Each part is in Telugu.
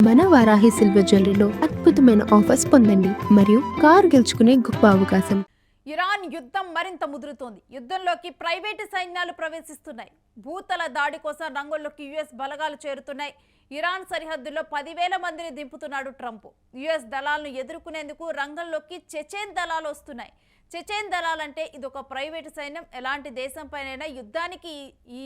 మన వారాహి సిల్వర్ జ్యువెలరీలో అద్భుతమైన ఆఫర్స్ పొందండి మరియు కారు గెలుచుకునే గొప్ప అవకాశం. ఇరాన్ యుద్ధం మరింత ముదురుతోంది. యుద్ధంలోకి ప్రైవేటు సైన్యాలు ప్రవేశిస్తున్నాయి. భూతల దాడి కోసం రంగంలోకి యుఎస్ బలగాలు చేరుతున్నాయి. ఇరాన్ సరిహద్దుల్లో 10,000 మందిని దింపుతున్నాడు ట్రంప్. యుఎస్ దళాలను ఎదుర్కొనేందుకు రంగంలోకి చెచెన్ దళాలు వస్తున్నాయి. చెచెన్ దళాలంటే ఇదొక ప్రైవేటు సైన్యం. ఎలాంటి దేశంపైనైనా యుద్ధానికి ఈ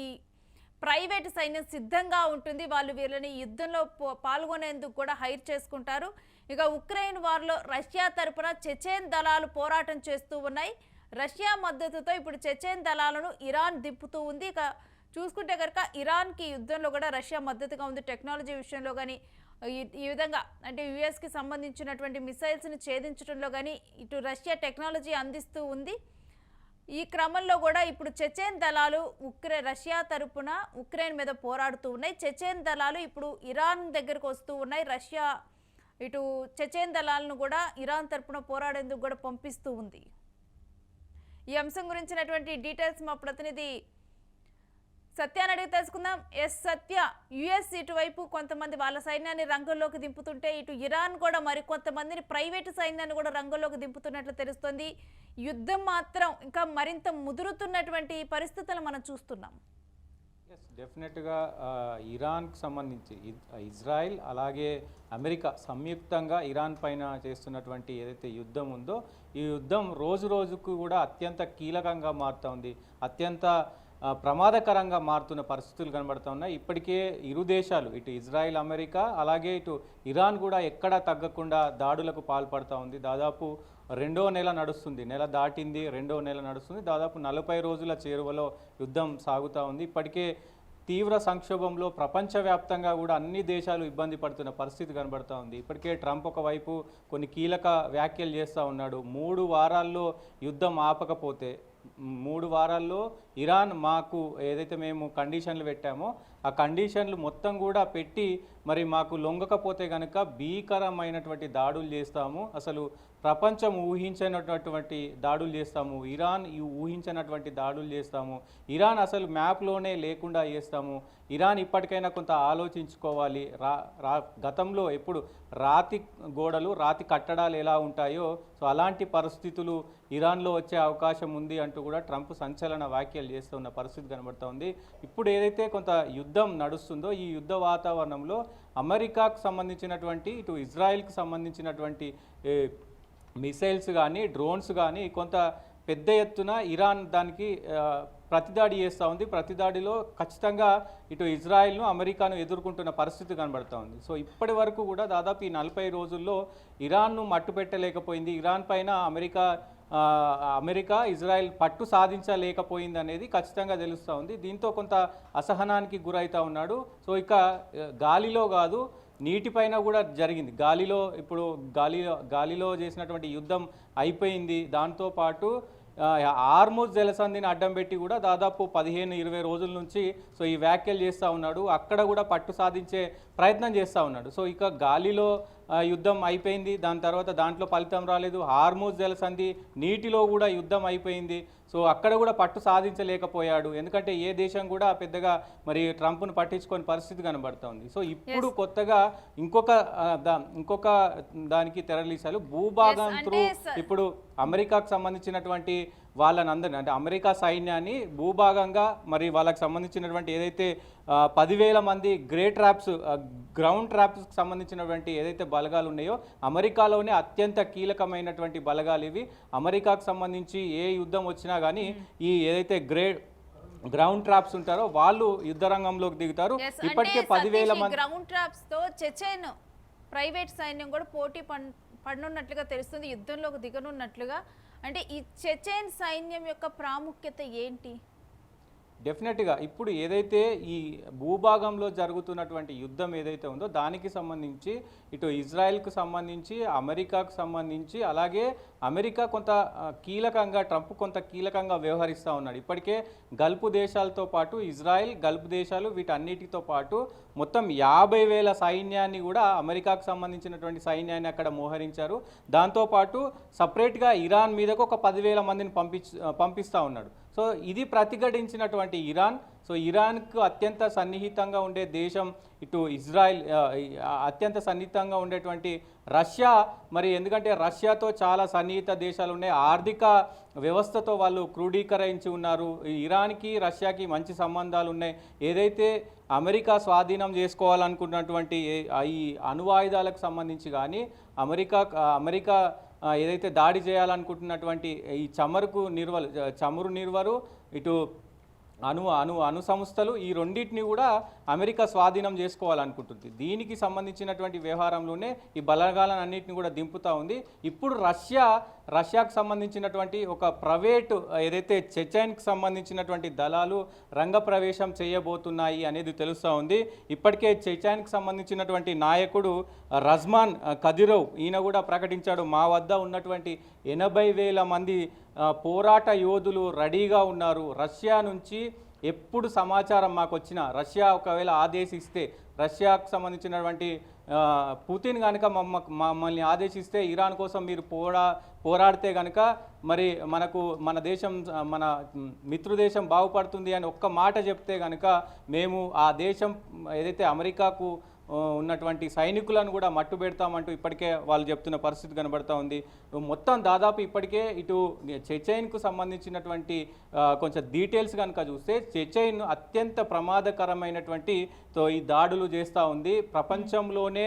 ప్రైవేటు సైన్యం సిద్ధంగా ఉంటుంది. వాళ్ళు వీళ్ళని యుద్ధంలో పాల్గొనేందుకు కూడా హైర్ చేసుకుంటారు. ఇక ఉక్రెయిన్ వార్లో రష్యా తరపున చెచెన్ దళాలు పోరాటం చేస్తూ ఉన్నాయి. రష్యా మద్దతుతో ఇప్పుడు చెచెన్ దళాలను ఇరాన్ దింపుతూ ఉంది. ఇక చూసుకుంటే కనుక ఇరాన్కి యుద్ధంలో కూడా రష్యా మద్దతుగా ఉంది. టెక్నాలజీ విషయంలో కానీ ఈ విధంగా అంటే యుఎస్కి సంబంధించినటువంటి మిసైల్స్ని ఛేదించడంలో కానీ ఇటు రష్యా టెక్నాలజీ అందిస్తూ ఉంది. ఈ క్రమంలో కూడా ఇప్పుడు చెచెన్ దళాలు రష్యా తరపున ఉక్రెయిన్ మీద పోరాడుతూ ఉన్నాయి. చెచెన్ దళాలు ఇప్పుడు ఇరాన్ దగ్గరకు వస్తూ ఉన్నాయి. రష్యా ఇటు చెచెన్ దళాలను కూడా ఇరాన్ తరపున పోరాడేందుకు కూడా పంపిస్తూ ఉంది. ఈ అంశం గురించినటువంటి డీటెయిల్స్ మా ప్రతినిధి సత్యాన్ని అడిగి తెలుసుకుందాం. సత్య, యుఎస్ ఇటువైపు కొంతమంది వాళ్ళ సైన్యాన్ని రంగంలోకి దింపుతుంటే ఇటు ఇరాన్ కూడా మరికొంతమందిని ప్రైవేటు సైన్యాన్ని కూడా రంగంలోకి దింపుతున్నట్లు తెలుస్తోంది. యుద్ధం మాత్రం ఇంకా మరింత ముదురుతున్నటువంటి పరిస్థితులు మనం చూస్తున్నాం. డెఫినెట్గా ఇరాన్కి సంబంధించి ఇజ్రాయిల్ అలాగే అమెరికా సంయుక్తంగా ఇరాన్ పైన చేస్తున్నటువంటి ఏదైతే యుద్ధం ఉందో ఈ యుద్ధం రోజు రోజుకు కూడా అత్యంత కీలకంగా మారుతూ ఉంది. అత్యంత ప్రమాదకరంగా మారుతున్న పరిస్థితులు కనబడుతూ ఉన్నాయి. ఇప్పటికే ఇరు దేశాలు ఇటు ఇజ్రాయిల్ అమెరికా అలాగే ఇటు ఇరాన్ కూడా ఎక్కడా తగ్గకుండా దాడులకు పాల్పడుతూ ఉంది. దాదాపు రెండో నెల నడుస్తుంది. నెల దాటింది, రెండో నెల నడుస్తుంది. దాదాపు 40 రోజుల చేరువలో యుద్ధం సాగుతూ ఉంది. ఇప్పటికే తీవ్ర సంక్షోభంలో ప్రపంచవ్యాప్తంగా కూడా అన్ని దేశాలు ఇబ్బంది పడుతున్న పరిస్థితి కనబడుతూ ఉంది. ఇప్పటికే ట్రంప్ ఒకవైపు కొన్ని కీలక వ్యాఖ్యలు చేస్తూ ఉన్నాడు. 3 వారాల్లో యుద్ధం ఆపకపోతే 3 వారాల్లో ఇరాన్ మాకు ఏదైతే మేము కండిషన్లు పెట్టామో ఆ కండిషన్లు మొత్తం కూడా పెట్టి మరి మాకు లొంగకపోతే కనుక భీకరమైనటువంటి దాడులు చేస్తాము, అసలు ప్రపంచం ఊహించినటువంటి దాడులు చేస్తాము, ఇరాన్ ఊహించినటువంటి దాడులు చేస్తాము, ఇరాన్ అసలు మ్యాప్లోనే లేకుండా చేస్తాము, ఇరాన్ ఇప్పటికైనా కొంత ఆలోచించుకోవాలి, గతంలో ఎప్పుడు రాతి గోడలు రాతి కట్టడాలు ఎలా ఉంటాయో సో అలాంటి పరిస్థితులు ఇరాన్లో వచ్చే అవకాశం ఉంది అంటూ కూడా ట్రంప్ సంచలన వ్యాఖ్యలు చేస్తున్న పరిస్థితి కనబడుతూ ఉంది. ఇప్పుడు ఏదైతే కొంత యుద్ధం నడుస్తుందో ఈ యుద్ధ వాతావరణంలో అమెరికాకు సంబంధించినటువంటి ఇటు ఇజ్రాయెల్కి సంబంధించినటువంటి మిసైల్స్ కానీ డ్రోన్స్ కానీ కొంత పెద్ద ఎత్తున ఇరాన్ దానికి ప్రతిదాడి చేస్తూ ఉంది. ప్రతిదాడిలో ఖచ్చితంగా ఇటు ఇజ్రాయెల్ను అమెరికాను ఎదుర్కొంటున్న పరిస్థితి కనబడుతూ ఉంది. సో ఇప్పటి వరకు కూడా దాదాపు ఈ 40 రోజుల్లో ఇరాన్ను మట్టుపెట్టలేకపోయింది. ఇరాన్ పైన అమెరికా ఇజ్రాయెల్ పట్టు సాధించలేకపోయింది అనేది ఖచ్చితంగా తెలుస్తూ ఉంది. దీంతో కొంత అసహనానికి గురవుతూ ఉన్నాడు. సో ఇక గాలిలో కాదు నీటిపైన కూడా జరిగింది. ఇప్పుడు గాలిలో చేసినటువంటి యుద్ధం అయిపోయింది. దాంతోపాటు హార్ముజ్ జలసంధిని అడ్డం పెట్టి కూడా దాదాపు 15-20 రోజుల నుంచి సో ఈ వ్యాఖ్యలు చేస్తూ ఉన్నాడు. అక్కడ కూడా పట్టు సాధించే ప్రయత్నం చేస్తూ ఉన్నాడు. సో ఇక గాలిలో యుద్ధం అయిపోయింది, దాని తర్వాత దాంట్లో ఫలితం రాలేదు. హార్ముజ్ జలసంధి నీటిలో కూడా యుద్ధం అయిపోయింది. సో అక్కడ కూడా పట్టు సాధించలేకపోయాడు. ఎందుకంటే ఏ దేశం కూడా పెద్దగా మరి ట్రంప్ను పట్టించుకొని పరిస్థితి కనబడుతోంది. సో ఇప్పుడు కొత్తగా ఇంకొక దానికి తెరలీసాలు భూభాగం త్రూ ఇప్పుడు అమెరికాకు సంబంధించినటువంటి వాళ్ళనందరినీ అంటే అమెరికా సైన్యాన్ని భూభాగంగా మరి వాళ్ళకి సంబంధించినటువంటి ఏదైతే 10,000 మంది గ్రౌండ్ ట్రాప్స్కి సంబంధించినటువంటి ఏదైతే బలగాలు ఉన్నాయో అమెరికాలోనే అత్యంత కీలకమైనటువంటి బలగాలు ఇవి. అమెరికాకు సంబంధించి ఏ యుద్ధం వచ్చినా కానీ ఈ ఏదైతే గ్రౌండ్ ట్రాప్స్ ఉంటారో వాళ్ళు యుద్ధ రంగంలోకి దిగుతారు. ఇప్పటికే 10,000 మంది గ్రౌండ్ ట్రాప్స్ తో చెచెన్ ప్రైవేట్ సైన్యం కూడా పోటీ పడనున్నట్లుగా తెలుస్తుంది, యుద్ధంలోకి దిగనున్నట్లుగా. అంటే ఈ చెచెన్ సైన్యం యొక్క ప్రాముఖ్యత ఏంటి? డెఫినెట్గా ఇప్పుడు ఏదైతే ఈ భూభాగంలో జరుగుతున్నటువంటి యుద్ధం ఏదైతే ఉందో దానికి సంబంధించి ఇటు ఇజ్రాయెల్కు సంబంధించి అమెరికాకు సంబంధించి అలాగే అమెరికా ట్రంప్ కొంత కీలకంగా వ్యవహరిస్తూ ఉన్నాడు. ఇప్పటికే గల్ఫ్ దేశాలతో పాటు ఇజ్రాయెల్ గల్ఫ్ దేశాలు వీటన్నిటితో పాటు మొత్తం 50,000 సైన్యాన్ని కూడా అమెరికాకు సంబంధించినటువంటి సైన్యాన్ని అక్కడ మోహరించారు. దాంతోపాటు సపరేట్గా ఇరాన్ మీదకు ఒక 10,000 మందిని పంపిస్తూ ఉన్నాడు. సో ఇది ప్రతిఘటించినటువంటి ఇరాన్ సో ఇరాన్కు అత్యంత సన్నిహితంగా ఉండే దేశం ఇటు ఇజ్రాయెల్, అత్యంత సన్నిహితంగా ఉండేటువంటి రష్యా. మరి ఎందుకంటే రష్యాతో చాలా సన్నిహిత దేశాలు ఉన్నాయి, ఆర్థిక వ్యవస్థతో వాళ్ళు క్రోడీకరించి ఉన్నారు. ఇరాన్కి రష్యాకి మంచి సంబంధాలు ఉన్నాయి. ఏదైతే అమెరికా స్వాధీనం చేసుకోవాలనుకున్నటువంటి ఈ అణువాయుధాలకు సంబంధించి కానీ అమెరికా ఏదైతే దాడి చేయాలనుకుంటున్నటువంటి ఈ చమురు నిర్వరు ఇటు అణు సంస్థలు, ఈ రెండింటిని కూడా అమెరికా స్వాధీనం చేసుకోవాలనుకుంటుంది. దీనికి సంబంధించినటువంటి వ్యవహారంలోనే ఈ బలగాలను అన్నింటిని కూడా దింపుతూ ఉంది. ఇప్పుడు రష్యాకు సంబంధించినటువంటి ఒక ప్రైవేటు ఏదైతే చెచైన్కి సంబంధించినటువంటి దళాలు రంగప్రవేశం చేయబోతున్నాయి అనేది తెలుస్తూ ఉంది. ఇప్పటికే చెచైన్కి సంబంధించినటువంటి నాయకుడు రజ్మాన్ కదిరోవ్ ఈయన కూడా ప్రకటించాడు, మా వద్ద ఉన్నటువంటి 80,000 మంది పోరాట యోధులు రెడీగా ఉన్నారు. రష్యా నుంచి ఎప్పుడు సమాచారం మాకు వచ్చినా, రష్యా ఒకవేళ ఆదేశిస్తే, రష్యాకు సంబంధించినటువంటి పుతిన్ కనుక మమ్మల్ని ఆదేశిస్తే ఇరాన్ కోసం మీరు పోరాడితే కనుక మరి మన దేశం, మన మిత్రుదేశం బాగుపడుతుంది అని ఒక్క మాట చెప్తే కనుక మేము ఆ దేశం ఏదైతే అమెరికాకు ఉన్నటువంటి సైనికులను కూడా మట్టు పెడతామంటూ ఇప్పటికే వాళ్ళు చెప్తున్న పరిస్థితి కనబడతా ఉంది. మొత్తం దాదాపు ఇప్పటికే ఇటు చెచైన్కు సంబంధించినటువంటి కొంచెం డీటెయిల్స్ కనుక చూస్తే చెచైన్ అత్యంత ప్రమాదకరమైనటువంటి ఈ దాడులు చేస్తూ ఉంది. ప్రపంచంలోనే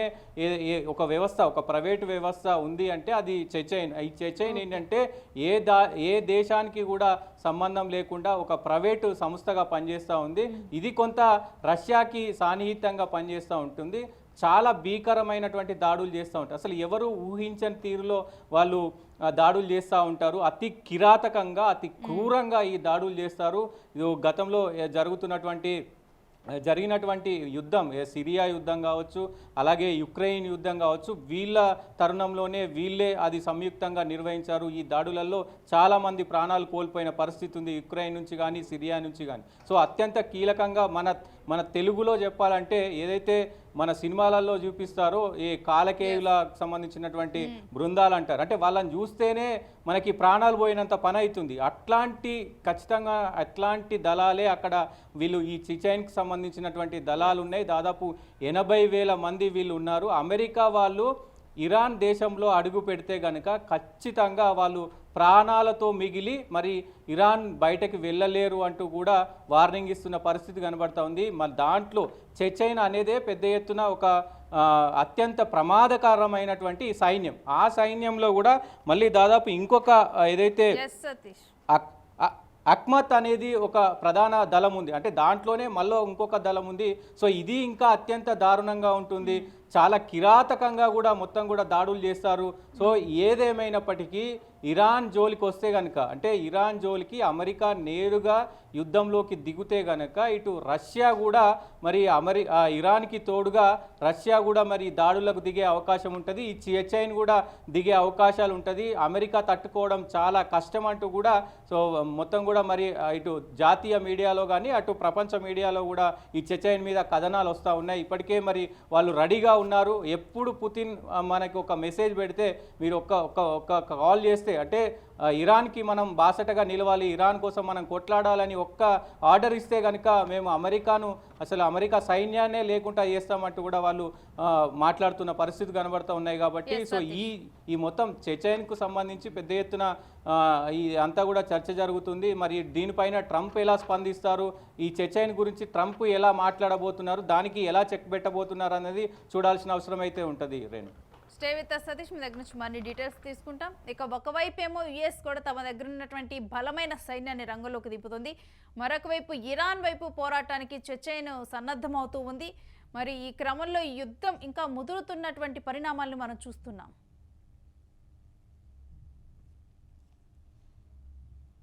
ఒక వ్యవస్థ, ఒక ప్రైవేటు వ్యవస్థ ఉంది అంటే అది చెచైన్. ఈ చెచైన్ ఏంటంటే ఏ దేశానికి కూడా సంబంధం లేకుండా ఒక ప్రైవేటు సంస్థగా పనిచేస్తూ ఉంది. ఇది కొంత రష్యాకి సాన్నిహితంగా పనిచేస్తూ ఉంటుంది. చాలా భీకరమైనటువంటి దాడులు చేస్తూ ఉంటారు. అసలు ఎవరు ఊహించని తీరులో వాళ్ళు దాడులు చేస్తూ ఉంటారు. అతి కిరాతకంగా, అతి క్రూరంగా ఈ దాడులు చేస్తారు. ఇది గతంలో జరిగినటువంటి యుద్ధం, సిరియా యుద్ధం కావచ్చు, అలాగే యుక్రెయిన్ యుద్ధం కావచ్చు, వీళ్ళ తరుణంలోనే వీళ్ళే అది సంయుక్తంగా నిర్వహించారు. ఈ దాడులలో చాలామంది ప్రాణాలు కోల్పోయిన పరిస్థితి ఉంది, యుక్రెయిన్ నుంచి కానీ సిరియా నుంచి కానీ. సో అత్యంత కీలకంగా మన తెలుగులో చెప్పాలంటే ఏదైతే మన సినిమాలలో చూపిస్తారో ఈ కాలకేయులకు సంబంధించినటువంటి బృందాలు అంటారు, అంటే వాళ్ళని చూస్తేనే మనకి ప్రాణాలు పోయినంత పని అవుతుంది. ఖచ్చితంగా అట్లాంటి దళాలే అక్కడ వీళ్ళు, ఈ చెచైన్కి సంబంధించినటువంటి దళాలు ఉన్నాయి. దాదాపు 80,000 మంది వీళ్ళు ఉన్నారు. అమెరికా వాళ్ళు ఇరాన్ దేశంలో అడుగు పెడితే కనుక ఖచ్చితంగా వాళ్ళు ప్రాణాలతో మిగిలి మరి ఇరాన్ బయటకు వెళ్ళలేరు అంటూ కూడా వార్నింగ్ ఇస్తున్న పరిస్థితి కనబడతా ఉంది. మరి దాంట్లో చెచైన్ అనేదే పెద్ద ఎత్తున ఒక అత్యంత ప్రమాదకరమైనటువంటి సైన్యం. ఆ సైన్యంలో కూడా మళ్ళీ దాదాపు ఇంకొక ఏదైతే అక్మత్ అనేది ఒక ప్రధాన దళం ఉంది, అంటే దాంట్లోనే మళ్ళీ ఇంకొక దళం ఉంది. సో ఇది ఇంకా అత్యంత దారుణంగా ఉంటుంది, చాలా కిరాతకంగా కూడా మొత్తం కూడా దాడులు చేస్తారు. సో ఏదేమైనప్పటికీ ఇరాన్ జోలికి వస్తే కనుక, అంటే ఇరాన్ జోలికి అమెరికా నేరుగా యుద్ధంలోకి దిగుతే కనుక ఇటు రష్యా కూడా మరి ఇరాన్కి తోడుగా రష్యా కూడా మరి దాడులకు దిగే అవకాశం ఉంటుంది. ఈ చెచైన్ కూడా దిగే అవకాశాలు ఉంటుంది. అమెరికా తట్టుకోవడం చాలా కష్టం అంటూ కూడా సో మొత్తం కూడా మరి ఇటు జాతీయ మీడియాలో కానీ అటు ప్రపంచ మీడియాలో కూడా ఈ చెచైన్ మీద కథనాలు వస్తూ ఉన్నాయి. ఇప్పటికే మరి వాళ్ళు రెడీగా ఉన్నారు. ఎప్పుడు పుతిన్ మనకి ఒక మెసేజ్ పెడితే మీరు ఒక్క కాల్ చేస్తే, అంటే ఇరాన్కి మనం బాసటగా నిలవాలి, ఇరాన్ కోసం మనం కొట్లాడాలని ఒక్క ఆర్డర్ ఇస్తే కనుక మేము అమెరికా సైన్యాన్నే లేకుండా చేస్తామంటూ కూడా వాళ్ళు మాట్లాడుతున్న పరిస్థితి కనబడుతూ ఉన్నాయి. కాబట్టి సో ఈ మొత్తం చెచైన్కు సంబంధించి పెద్ద ఎత్తున ఈ అంతా కూడా చర్చ జరుగుతుంది. మరి దీనిపైన ట్రంప్ ఎలా స్పందిస్తారు, ఈ చెచైన్ గురించి ట్రంప్ ఎలా మాట్లాడబోతున్నారు, దానికి ఎలా చెక్ పెట్టబోతున్నారు అనేది చూడాల్సిన అవసరం అయితే ఉంటుంది. రేణు, స్టే విత్ సతీష్, మీ దగ్గర నుంచి మరిన్ని డీటెయిల్స్ తీసుకుంటాం. ఇక ఒకవైపు ఏమో యుఎస్ కూడా తమ దగ్గర ఉన్నటువంటి బలమైన సైన్యాన్ని రంగంలోకి దింపుతుంది, మరొక వైపు ఇరాన్ వైపు పోరాటానికి చెచైన్ సన్నద్ధమవుతూ ఉంది. మరి ఈ క్రమంలో ఈ యుద్ధం ఇంకా ముదురుతున్నటువంటి పరిణామాలను మనం చూస్తున్నాం.